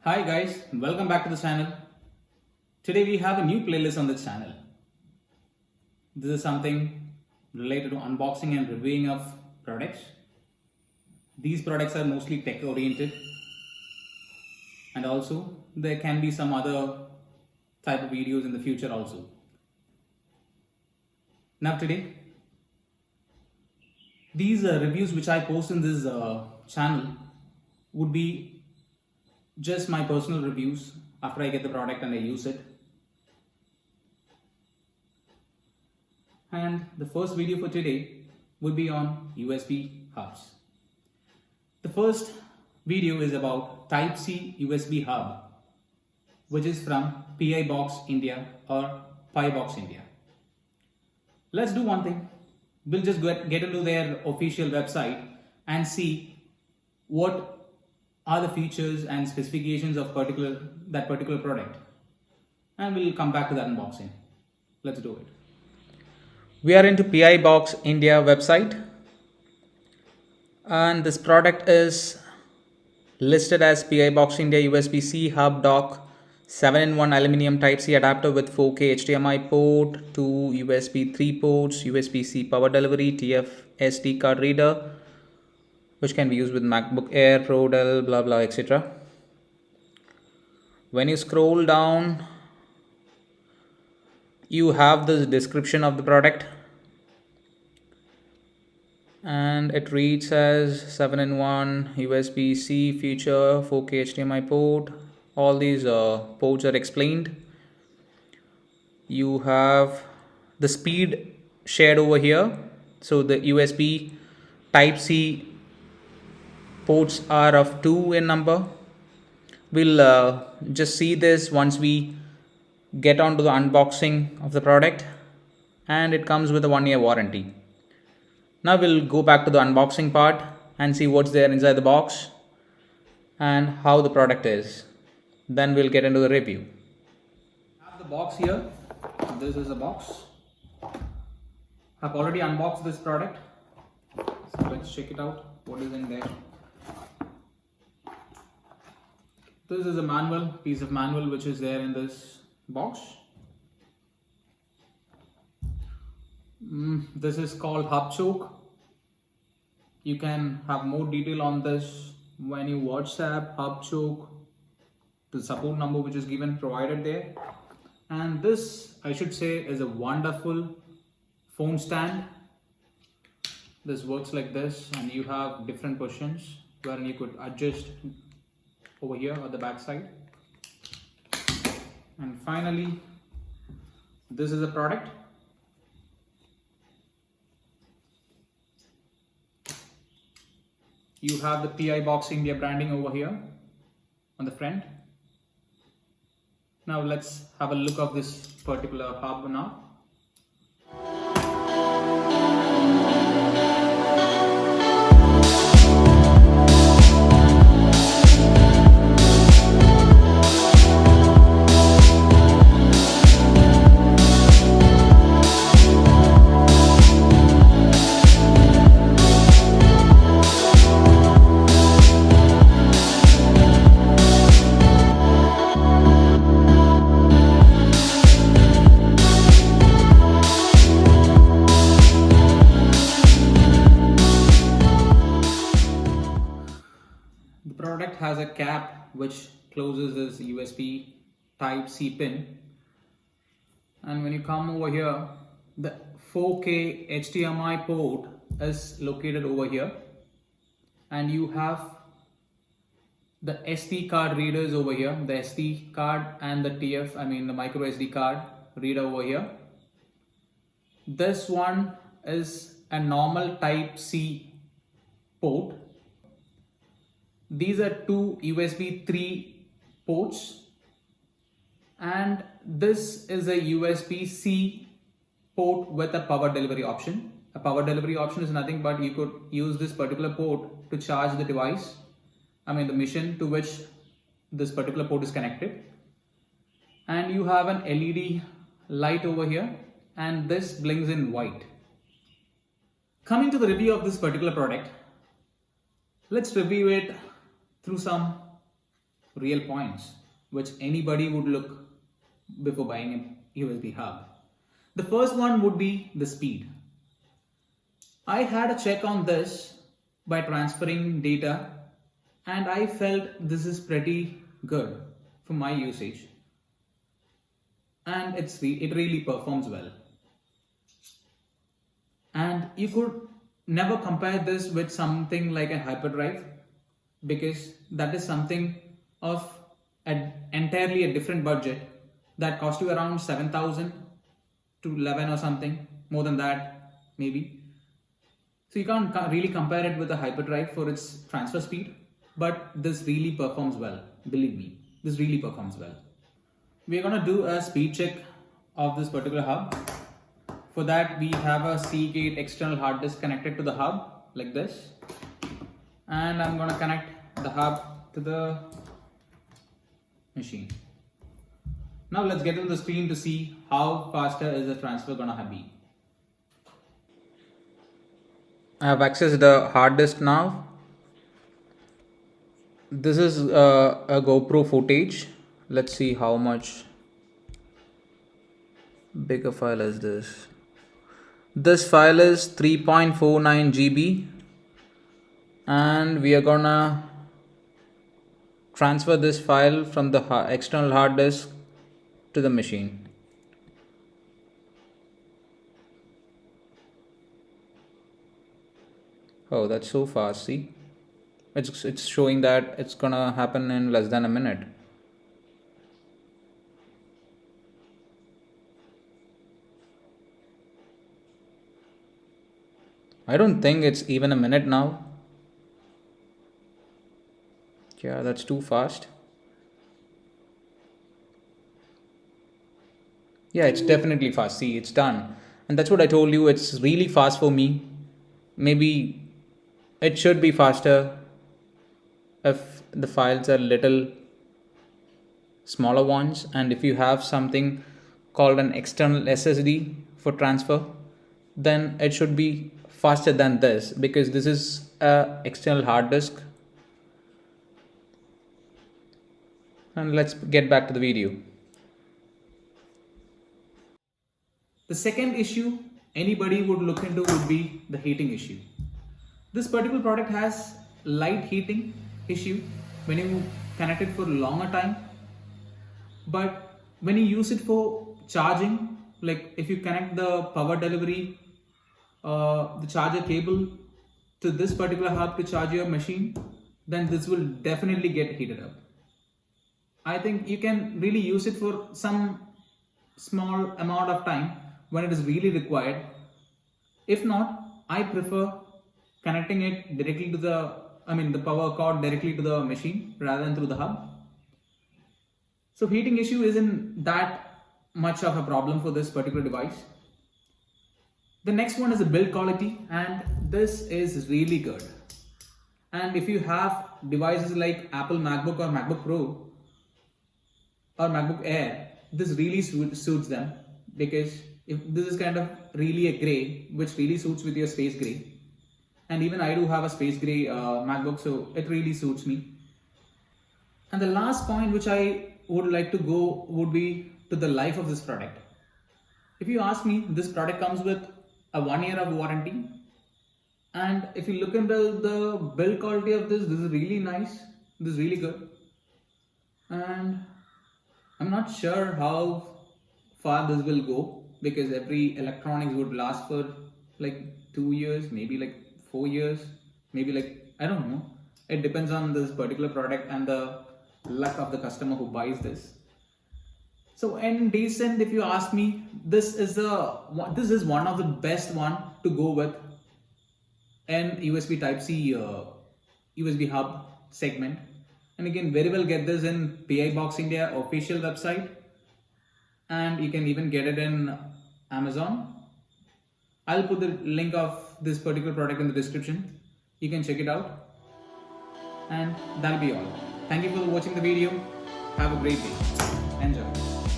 Hi guys, welcome back to the channel. Today we have a new playlist on this channel. This is something related to unboxing and reviewing of products. These products are mostly tech oriented, and also there can be some other type of videos in the future also. Now today, these reviews which I post in this channel would be just my personal reviews after I get the product and I use it. And the first video for today would be on USB hubs. The first video is about Type-C USB hub, which is from PiBOX India or PiBOX India. Let's do one thing. We'll just get into their official website and see what are the features and specifications of that particular product, and we'll come back to that unboxing. Let's do it. We are into PiBOX India website, and this product is listed as PiBOX India USB-C hub dock 7-in-1 aluminum Type-C adapter with 4K HDMI port, 2 USB 3 ports, USB-C power delivery, TF SD card reader, which can be used with Macbook Air, Pro, Dell, blah blah, etc. When you scroll down, you have the description of the product, and it reads as 7-in-1 USB-C feature, 4K HDMI port. All these ports are explained. You have the speed shared over here. So the USB Type-C ports are of 2 in number. We'll just see this once we get on to the unboxing of the product, and it comes with a 1-year warranty. Now we'll go back to the unboxing part and see what's there inside the box and how the product is. Then we'll get into the review. I have the box here. This is a box. I've already unboxed this product, so let's check it out. What is in there? This is a piece of manual which is there in this box. This is called hub choke. You can have more detail on this when you WhatsApp hub choke to the support number which is provided there. And this, I should say, is a wonderful phone stand. This works like this, and you have different positions where you could adjust over here at the back side. And finally, this is a product. You have the PiBOX India branding over here on the front. Now let's have a look of this particular hub now. The product has a cap which closes this USB Type-C pin, and when you come over here, the 4K HDMI port is located over here, and you have the SD card readers over here, the SD card and the the micro SD card reader over here. This one is a normal Type-C port. These are 2 USB 3 ports, and this is a USB-C port with a power delivery option. A power delivery option is nothing but you could use this particular port to charge the device, the machine to which this particular port is connected. And you have an LED light over here, and this blinks in white. Coming to the review of this particular product, let's review it through some real points which anybody would look before buying a USB hub. The first one would be the speed. I had a check on this by transferring data, and I felt this is pretty good for my usage, and it really performs well. And you could never compare this with something like a hyperdrive, because that is something of an entirely a different budget that cost you around 7,000 to 11 or something, more than that maybe. So you can't really compare it with a hyperdrive for its transfer speed, but this really performs well. Believe me, this really performs well. We're gonna do a speed check of this particular hub. For that, we have a Seagate external hard disk connected to the hub like this, and I'm gonna connect the hub to the machine. Now let's get to the screen to see how faster is the transfer gonna be. I have accessed the hard disk now. This is a GoPro footage. Let's see how much bigger file is this. This file is 3.49 GB, and we are gonna transfer this file from the external hard disk to the machine. Oh, that's so fast. See, it's showing that it's gonna happen in less than a minute. I don't think it's even a minute now. Yeah, that's too fast. Yeah, it's definitely fast. See, it's done. And that's what I told you. It's really fast for me. Maybe it should be faster if the files are little smaller ones, and if you have something called an external SSD for transfer, then it should be faster than this, because this is a external hard disk. And let's get back to the video. The second issue anybody would look into would be the heating issue. This particular product has light heating issue when you connect it for a longer time, but when you use it for charging, like if you connect the power delivery, the charger cable to this particular hub to charge your machine, then this will definitely get heated up. I think you can really use it for some small amount of time when it is really required. If not, I prefer connecting it directly to the power cord directly to the machine rather than through the hub. So heating issue isn't that much of a problem for this particular device. The next one is the build quality, and this is really good. And if you have devices like Apple MacBook or MacBook Pro or MacBook Air, this really suits them, because if this is kind of really a gray which really suits with your space gray, and even I do have a space gray MacBook, so it really suits me. And the last point which I would like to go would be to the life of this product. If you ask me, this product comes with a 1 year of warranty, and if you look into the build quality of this is really nice, this is really good. And I'm not sure how far this will go, because every electronics would last for like 2 years, maybe like 4 years, maybe like, I don't know. It depends on this particular product and the luck of the customer who buys this. So in decent, if you ask me, this is one of the best one to go with an USB Type-C USB hub segment. And you can very well get this in PiBOX India official website, and you can even get it in Amazon. I'll put the link of this particular product in the description. You can check it out. And that'll be all. Thank you for watching the video. Have a great day. Enjoy.